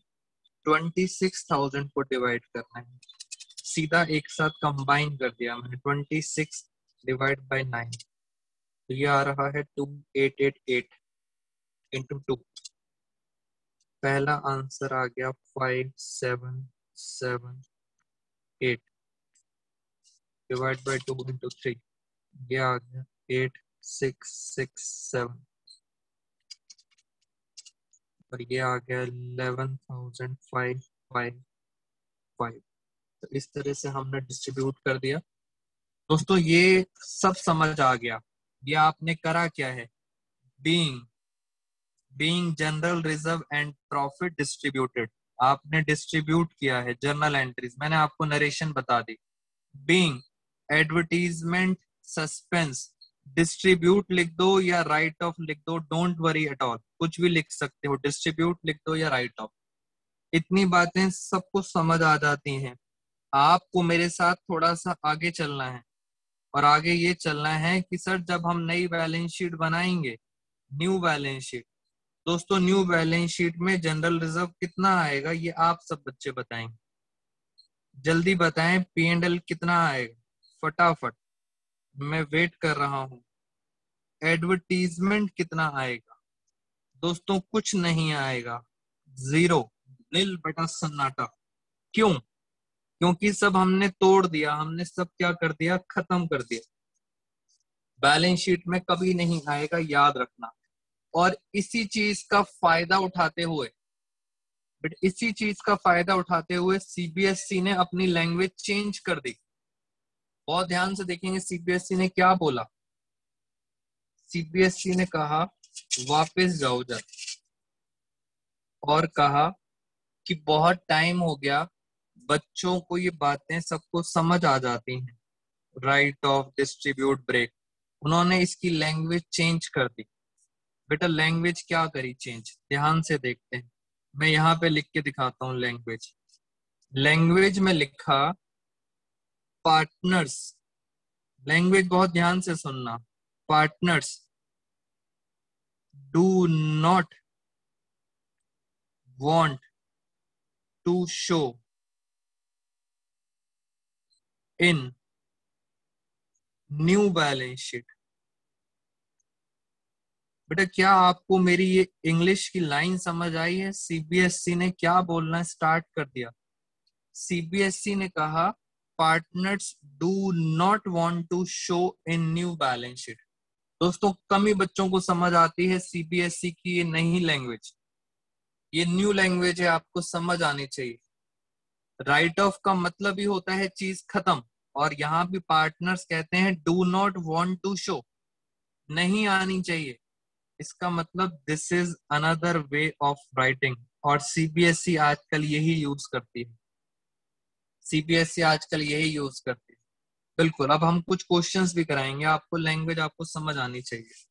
26,000 को डिवाइड करना है, सीधा एक साथ कंबाइन कर दिया मैंने, 26 डिवाइड बाय 9, तो ये आ रहा है 2888 इंटू 2, पहला आंसर आ गया 5778 डिवाइड बाय 2 इंटू 3, ये आ गया 8667, और ये आ गया 11,555। तो इस तरह से हमने डिस्ट्रीब्यूट कर दिया। दोस्तों ये सब समझ आ गया। ये आपने करा क्या है, being general reserve and profit distributed, आपने डिस्ट्रीब्यूट किया है जर्नल एंट्रीज, मैंने आपको नरेशन बता दी। बीइंग एडवर्टीजमेंट सस्पेंस, डिस्ट्रीब्यूट लिख दो या राइट ऑफ लिख दो, डोंट वरी एट ऑल, कुछ भी लिख सकते हो, डिस्ट्रीब्यूट लिख दो या राइट ऑफ, इतनी बातें सबको समझ आ जाती हैं। आपको मेरे साथ थोड़ा सा आगे चलना है, और आगे ये चलना है कि सर जब हम नई बैलेंस शीट बनाएंगे, न्यू बैलेंस शीट, दोस्तों न्यू बैलेंस शीट में जनरल रिजर्व कितना आएगा ये आप सब बच्चे बताएंगे, जल्दी बताएं, P&L कितना आएगा फटाफट, मैं वेट कर रहा हूं। एडवर्टीजमेंट कितना आएगा, दोस्तों कुछ नहीं आएगा, जीरो, नील बटा सन्नाटा। क्यों? क्योंकि सब हमने तोड़ दिया, हमने सब क्या कर दिया, खत्म कर दिया। बैलेंस शीट में कभी नहीं आएगा, याद रखना। और इसी चीज का फायदा उठाते हुए, बट इसी चीज का फायदा उठाते हुए सीबीएसई ने अपनी लैंग्वेज चेंज कर दी। बहुत ध्यान से देखेंगे सीबीएसई ने क्या बोला। सीबीएसई ने कहा वापस जाओ जरा, और कहा कि बहुत टाइम हो गया, बच्चों को ये बातें सबको समझ आ जाती हैं, राइट ऑफ, डिस्ट्रीब्यूट, ब्रेक, उन्होंने इसकी लैंग्वेज चेंज कर दी। बेटा लैंग्वेज क्या करी चेंज, ध्यान से देखते हैं, मैं यहाँ पे लिख के दिखाता हूँ लैंग्वेज। लैंग्वेज में लिखा पार्टनर्स, लैंग्वेज बहुत ध्यान से सुनना, partners do not want to show in new balance sheet. बेटा क्या आपको मेरी ये इंग्लिश की लाइन समझ आई है? सीबीएसई ने क्या बोलना स्टार्ट कर दिया, सीबीएसई ने कहा partners do not want to show in new balance sheet. दोस्तों कम ही बच्चों को समझ आती है सीबीएसई की ये नई लैंग्वेज, ये न्यू लैंग्वेज है, आपको समझ आनी चाहिए। राइट ऑफ का मतलब ही होता है चीज खत्म, और यहाँ भी पार्टनर्स कहते हैं do not want to show, नहीं आनी चाहिए, इसका मतलब this is another way of writing, और सीबीएसई आजकल यही यूज करती है, सीबीएसई आजकल यही यूज करती है। बिल्कुल, अब हम कुछ क्वेश्चंस भी कराएंगे आपको, लैंग्वेज आपको समझ आनी चाहिए।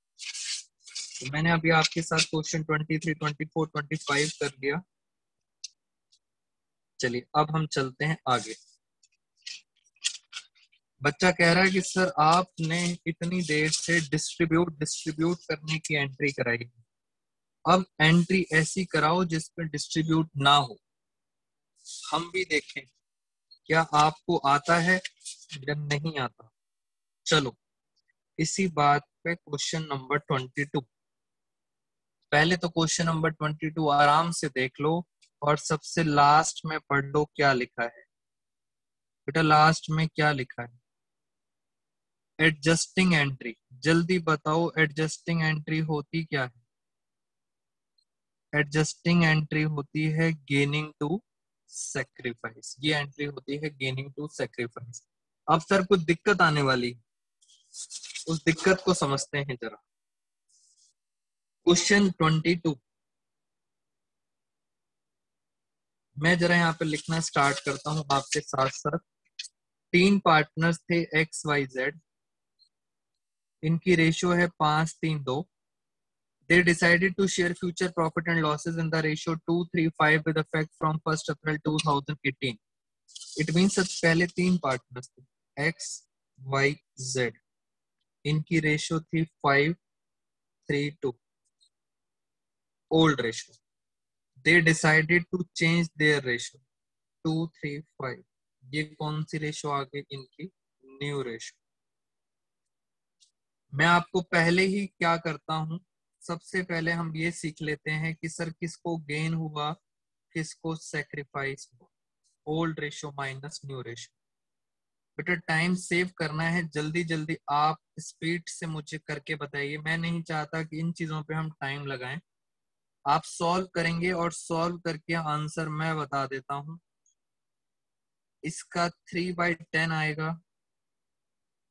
तो मैंने अभी आपके साथ क्वेश्चन 23, 24, 25 कर लिया। चलिए अब हम चलते हैं आगे। बच्चा कह रहा है कि सर आपने इतनी देर से डिस्ट्रीब्यूट करने की एंट्री कराई, अब एंट्री ऐसी कराओ जिसपे डिस्ट्रीब्यूट ना हो, हम भी देखें क्या आपको आता है या नहीं आता। चलो इसी बात पे क्वेश्चन नंबर 22, पहले तो क्वेश्चन नंबर 22 आराम से देख लो, और सबसे लास्ट में पढ़ लो क्या लिखा है। बेटा लास्ट में क्या लिखा है, एडजस्टिंग एंट्री, जल्दी बताओ एडजस्टिंग एंट्री होती क्या है? एडजस्टिंग एंट्री होती है गेनिंग टू सेक्रीफाइस, ये एंट्री होती है गेनिंग टू सेक्रीफाइस। अब सर कुछ दिक्कत आने वाली, उस दिक्कत को समझते हैं जरा। क्वेश्चन 22। मैं जरा यहाँ पे लिखना स्टार्ट करता हूँ आपके साथ साथ। 3 पार्टनर्स थे XYZ, इनकी रेशियो है 5-3-2। They decided to share future profit and losses in the ratio 2:3:5 with effect from 1st April 2018. It means सब पहले 3 पार्टनर्स थे XYZ, इनकी रेशियो थी 5:3:2, old ratio. They decided to change their ratio 2:3:5। ये कौन सी ratio आ गई इनकी? New ratio. मैं आपको पहले ही क्या करता हूं, सबसे पहले हम ये सीख लेते हैं कि सर किसको गेन हुआ, किसको सेक्रीफाइस हुआ। Old ratio minus new ratio. बेटा टाइम सेव करना है, जल्दी जल्दी आप स्पीड से मुझे करके बताइए। मैं नहीं चाहता कि इन चीजों पे हम टाइम लगाएं। आप सॉल्व करेंगे और सॉल्व करके आंसर मैं बता देता हूं। इसका 3/10 आएगा,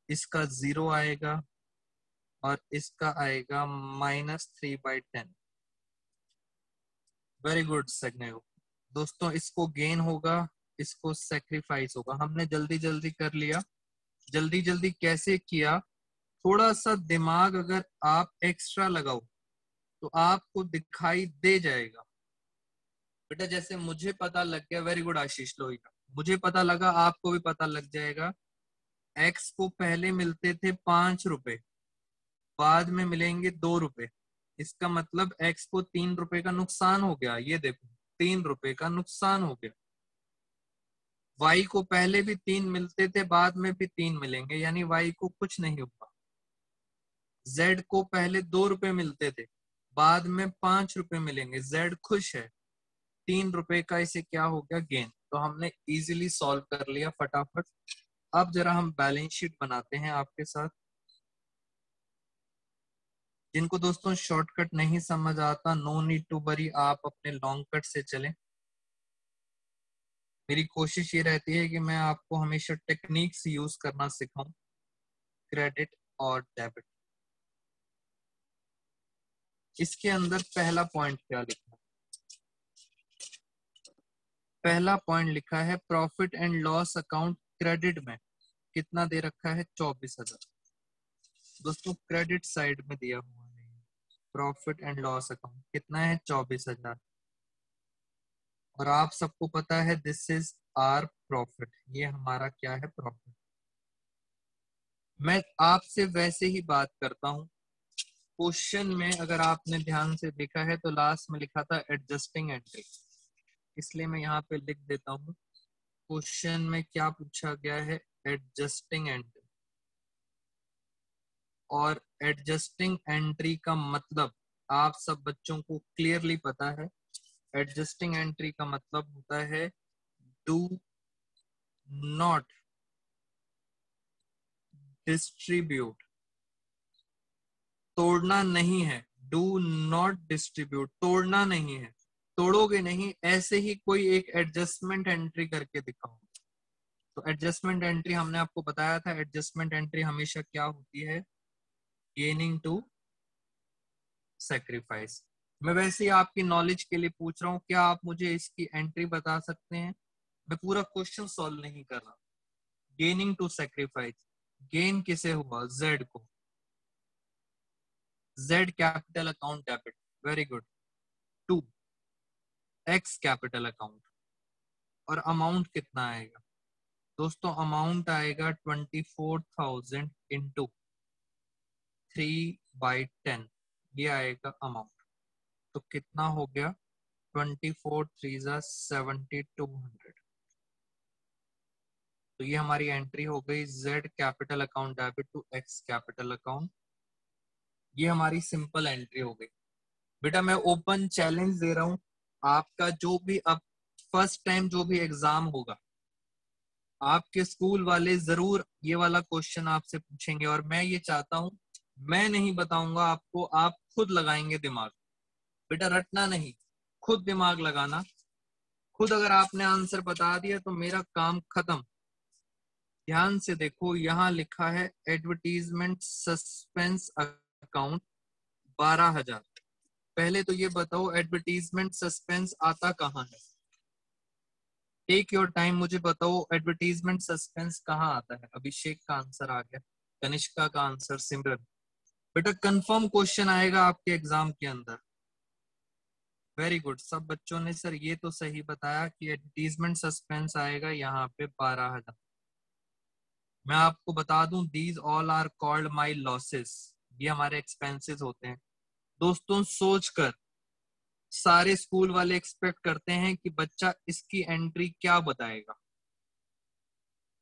इसका 0 आएगा और इसका आएगा -3/10। वेरी गुड सग्नेव। दोस्तों इसको गेन होगा, इसको सेक्रीफाइस होगा। हमने जल्दी जल्दी कर लिया। जल्दी जल्दी कैसे किया? थोड़ा सा दिमाग अगर आप एक्स्ट्रा लगाओ तो आपको दिखाई दे जाएगा। बेटा जैसे मुझे पता लग गया, वेरी गुड आशीष लोहिया, मुझे पता लगा आपको भी पता लग जाएगा। एक्स को पहले मिलते थे 5 रुपए, बाद में मिलेंगे 2 रुपए। इसका मतलब एक्स को 3 रुपए का नुकसान हो गया। ये देखो 3 रुपए का नुकसान हो गया। वाई को पहले भी 3 मिलते थे, बाद में भी 3 मिलेंगे, यानी वाई को कुछ नहीं हुआ। जेड को पहले 2 रुपए मिलते थे, बाद में 5 रुपए मिलेंगे, जेड खुश है। 3 रुपए का इसे क्या हो गया? गेन। तो हमने इजीली सॉल्व कर लिया फटाफट। अब जरा हम बैलेंस शीट बनाते हैं आपके साथ। जिनको दोस्तों शॉर्टकट नहीं समझ आता, नो नीड टू वरी, आप अपने लॉन्ग कट से चलें। मेरी कोशिश ये रहती है कि मैं आपको हमेशा टेक्निक्स यूज करना सिखाऊं, क्रेडिट और डेबिट। इसके अंदर पहला पॉइंट क्या लिखा है? पहला पॉइंट लिखा है profit and loss account credit में कितना दे रखा है? 24,000। दोस्तों क्रेडिट साइड में दिया हुआ है प्रॉफिट एंड लॉस अकाउंट कितना है? 24,000। और आप सबको पता है दिस इज आर प्रॉफिट, ये हमारा क्या है? प्रॉफिट। मैं आपसे वैसे ही बात करता हूं। क्वेश्चन में अगर आपने ध्यान से देखा है तो लास्ट में लिखा था एडजस्टिंग एंट्री, इसलिए मैं यहाँ पे लिख देता हूँ। क्वेश्चन में क्या पूछा गया है? Adjusting entry. और एडजस्टिंग एंट्री का मतलब आप सब बच्चों को क्लियरली पता है। एडजस्टिंग एंट्री का मतलब होता है डू नॉट डिस्ट्रीब्यूट। तोड़ना नहीं है, डू नॉट डिस्ट्रीब्यूट, तोड़ना नहीं है, तोड़ोगे नहीं। ऐसे ही कोई एक एडजस्टमेंट एंट्री करके दिखाओ। तो एडजस्टमेंट एंट्री हमने आपको बताया था, एडजस्टमेंट एंट्री हमेशा क्या होती है? Gaining to sacrifice. मैं वैसे ही आपकी नॉलेज के लिए पूछ रहा हूँ, क्या आप मुझे इसकी एंट्री बता सकते हैं? मैं पूरा क्वेश्चन सॉल्व नहीं कर रहा। गेनिंग टू सेक्रीफाइस, गेन किसे हुआ? जेड को। Z capital account debit, very good. To X capital account. और अमाउंट कितना आएगा? दोस्तों अमाउंट आएगा 24,000 इंटू 3/10, ये आएगा अमाउंट। तो कितना हो गया? 24×3=7200। तो ये हमारी एंट्री हो गई, Z capital account debit to X capital account. ये हमारी सिंपल एंट्री हो गई। बेटा मैं ओपन चैलेंज दे रहा हूं, आपका जो भी अब फर्स्ट टाइम जो भी एग्जाम होगा, आपके स्कूल वाले जरूर ये वाला क्वेश्चन आपसे पूछेंगे। और मैं ये चाहता हूं, मैं नहीं बताऊंगा आपको, आप खुद लगाएंगे दिमाग। बेटा रटना नहीं, खुद दिमाग लगाना। खुद अगर आपने आंसर बता दिया तो मेरा काम खत्म। ध्यान से देखो, यहां लिखा है एडवर्टीजमेंट सस्पेंस अकाउंट 12,000। पहले तो ये बताओ एडवर्टीजमेंट सस्पेंस आता कहाँ है? टेक योर टाइम, मुझे बताओ एडवर्टीजमेंट सस्पेंस कहाँ आता है? अभिषेक का आंसर आ गया, कनिष्का का आंसर, सिमरन। बेटा कंफर्म क्वेश्चन आएगा आपके एग्जाम के अंदर। वेरी गुड, सब बच्चों ने सर ये तो सही बताया कि एडवर्टीजमेंट सस्पेंस आएगा यहाँ पे 12,000। मैं आपको बता दूं, these all are called my losses, ये हमारे एक्सपेंसेस होते हैं। दोस्तों सोचकर सारे स्कूल वाले एक्सपेक्ट करते हैं कि बच्चा इसकी एंट्री क्या बताएगा,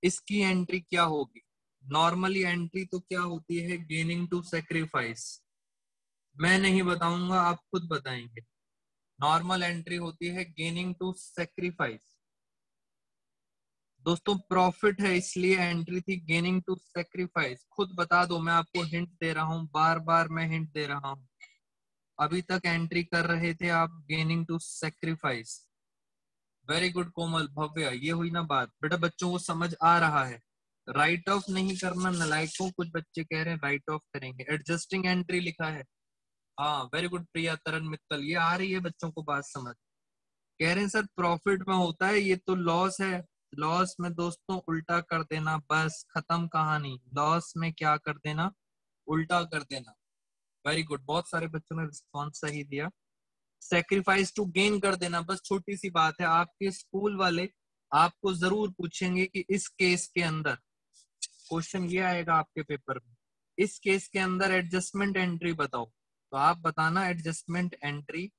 इसकी एंट्री क्या होगी। नॉर्मली एंट्री तो क्या होती है? Gaining to sacrifice. मैं नहीं बताऊंगा, आप खुद बताएंगे। नॉर्मल एंट्री होती है गेनिंग टू सेक्रीफाइस। दोस्तों प्रॉफिट है इसलिए एंट्री थी गेनिंग टू सेक्रीफाइस। खुद बता दो, मैं आपको हिंट दे रहा हूं, बार बार मैं हिंट दे रहा हूं। अभी तक एंट्री कर रहे थे आप gaining to sacrifice. Very good Komal, Bhavya, ये हुई ना बात। बेटा बच्चों को समझ आ रहा है। राइट ऑफ नहीं करना नलायकों, कुछ बच्चे कह रहे हैं राइट ऑफ करेंगे। एडजस्टिंग एंट्री लिखा है। हाँ वेरी गुड प्रिया, तरन मित्तल, ये आ रही है बच्चों को बात समझ। कह रहे हैं सर प्रॉफिट में होता है, ये तो लॉस है। लॉस में दोस्तों उल्टा कर देना, बस खत्म कहानी। लॉस में क्या कर देना? उल्टा कर देना। वेरी गुड, बहुत सारे बच्चों ने रिस्पॉन्स सही दिया। सेक्रीफाइस टू गेन कर देना, बस छोटी सी बात है। आपके स्कूल वाले आपको जरूर पूछेंगे कि इस केस के अंदर, क्वेश्चन ये आएगा आपके पेपर में, इस केस के अंदर एडजस्टमेंट एंट्री बताओ। तो आप बताना एडजस्टमेंट एंट्री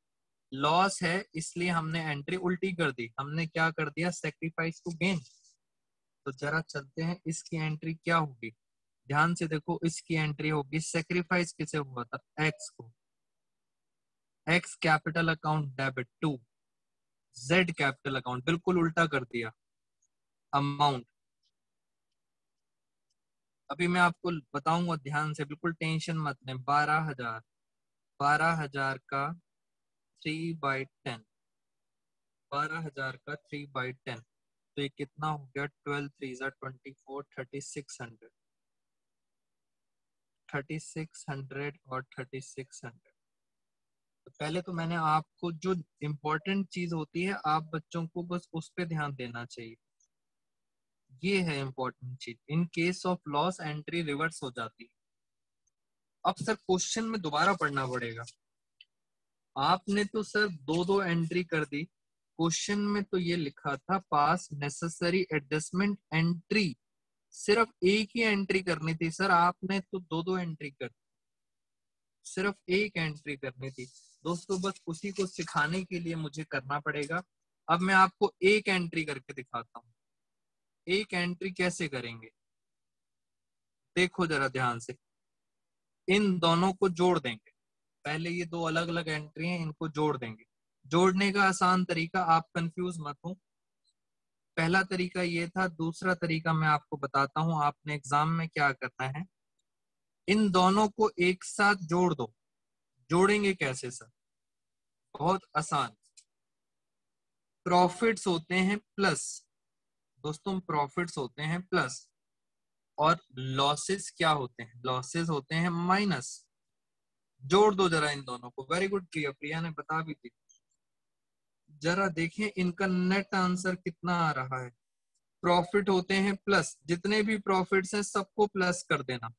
लॉस है इसलिए हमने एंट्री उल्टी कर दी। हमने क्या कर दिया? Sacrifice to gain. तो जरा चलते हैं, इसकी एंट्री क्या होगी? ध्यान से देखो, इसकी एंट्री होगी, सेक्रीफाइस किसे हुआ था? एक्स को। X capital account debit to Z capital account, बिल्कुल उल्टा कर दिया अमाउंट। अभी मैं आपको बताऊंगा ध्यान से, बिल्कुल टेंशन मत लें। 12,000, 12,000 का 3/10, 12,000 का 3/10, तो ये कितना हो गया? 12 3 24, 3600, 3600 और 3600। तो पहले तो मैंने आपको जो इम्पोर्टेंट चीज होती है, आप बच्चों को बस उस पर ध्यान देना चाहिए। ये है इम्पोर्टेंट चीज। In case of loss entry reverse हो जाती है। अब सर क्वेश्चन में दोबारा पढ़ना पड़ेगा। आपने तो सर दो दो एंट्री कर दी। क्वेश्चन में तो ये लिखा था पास नेसेसरी एडजस्टमेंट एंट्री, सिर्फ एक ही एंट्री करनी थी सर। आपने तो दो दो एंट्री कर, सिर्फ एक एंट्री करनी थी। दोस्तों बस उसी को सिखाने के लिए मुझे करना पड़ेगा। अब मैं आपको एक एंट्री करके दिखाता हूँ। एक एंट्री कैसे करेंगे देखो जरा ध्यान से। इन दोनों को जोड़ देंगे। पहले ये दो अलग अलग एंट्री हैं, इनको जोड़ देंगे। जोड़ने का आसान तरीका, आप कंफ्यूज मत हो। पहला तरीका ये था, दूसरा तरीका मैं आपको बताता हूं। आपने एग्जाम में क्या करना है, इन दोनों को एक साथ जोड़ दो। जोड़ेंगे कैसे सर? बहुत आसान। प्रॉफिट्स होते हैं प्लस, दोस्तों प्रॉफिट्स होते हैं प्लस, और लॉसेस क्या होते हैं? लॉसेस होते हैं माइनस। जोड़ दो जरा इन दोनों को। वेरी गुड प्रिया, प्रिया ने बता भी दी। जरा देखें इनका नेट आंसर कितना आ रहा है। प्रॉफिट होते हैं प्लस, जितने भी प्रॉफिट्स हैं सबको प्लस कर देना।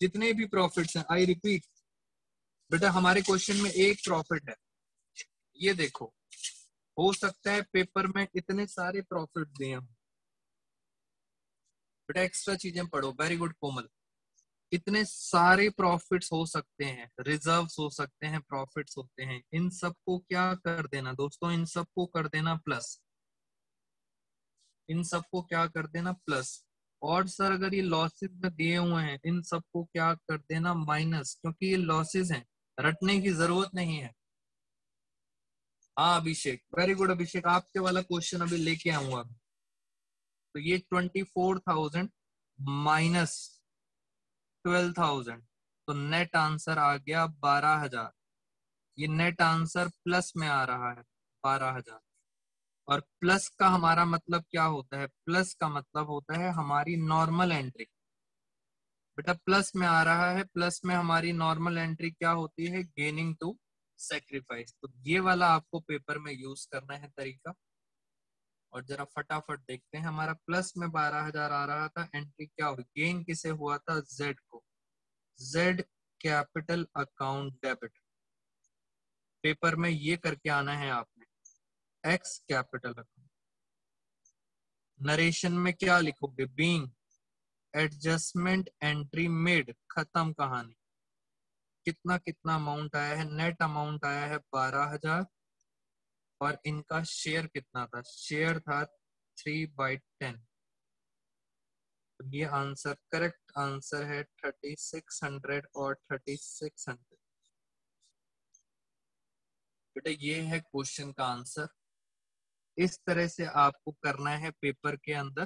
जितने भी प्रॉफिट्स हैं, आई रिपीट, बेटा हमारे क्वेश्चन में एक प्रॉफिट है, ये देखो। हो सकता है पेपर में इतने सारे प्रॉफिट दिए हों, बेटा एक्स्ट्रा चीजें पढ़ो। वेरी गुड कोमल, इतने सारे प्रॉफिट्स हो सकते हैं, रिजर्व्स हो सकते हैं, प्रॉफिट्स होते हैं। इन सबको क्या कर देना दोस्तों? इन सबको कर देना प्लस। इन सबको क्या कर देना? प्लस। और सर अगर ये लॉसेस में दिए हुए हैं, इन सबको क्या कर देना? माइनस, क्योंकि ये लॉसेस हैं, रटने की जरूरत नहीं है। हाँ अभिषेक, वेरी गुड अभिषेक, आपके वाला क्वेश्चन अभी लेके आऊंगा। तो ये 24,000 माइनस 12,000, तो नेट आंसर आ गया 12,000। ये नेट आंसर प्लस में आ रहा है 12,000। और प्लस का हमारा मतलब क्या होता है? प्लस का मतलब होता है हमारी नॉर्मल एंट्री। बेटा प्लस में आ रहा है, प्लस में हमारी नॉर्मल एंट्री क्या होती है? Gaining to sacrifice. तो ये वाला आपको पेपर में यूज करना है तरीका। और जरा फटाफट देखते हैं, हमारा प्लस में 12,000 आ रहा था, एंट्री क्या हुई, गेन किसे हुआ था, जेड को, Z capital account debit. Paper में ये करके आना है आपने, एक्स कैपिटल अकाउंट। नरेशन में क्या लिखोगे, बीइंग एडजस्टमेंट एंट्री मेड, खत्म कहानी। कितना कितना अमाउंट आया है, नेट अमाउंट आया है 12,000, और इनका शेयर कितना था, शेयर था 3/10। तो ये आंसर, करेक्ट आंसर है 3600 और 3600। बेटा ये है क्वेश्चन का आंसर। इस तरह से आपको करना है पेपर के अंदर,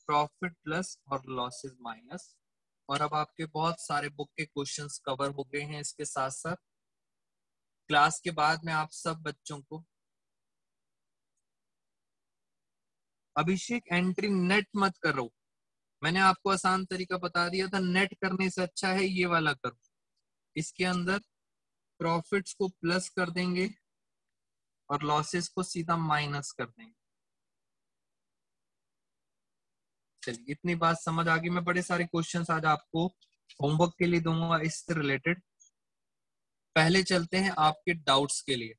प्रॉफिट प्लस और लॉसेस माइनस। और अब आपके बहुत सारे बुक के क्वेश्चंस कवर हो गए हैं। इसके साथ साथ क्लास के बाद में आप सब बच्चों को, अभिषेक एंट्री नेट मत करो, मैंने आपको आसान तरीका बता दिया था, नेट करने से अच्छा है ये वाला करो। इसके अंदर प्रॉफिट्स को प्लस कर देंगे और लॉसेस को सीधा माइनस कर देंगे। चलिए इतनी बात समझ आ गई। मैं बड़े सारे क्वेश्चंस आज आपको होमवर्क के लिए दूंगा इससे रिलेटेड। पहले चलते हैं आपके डाउट्स के लिए।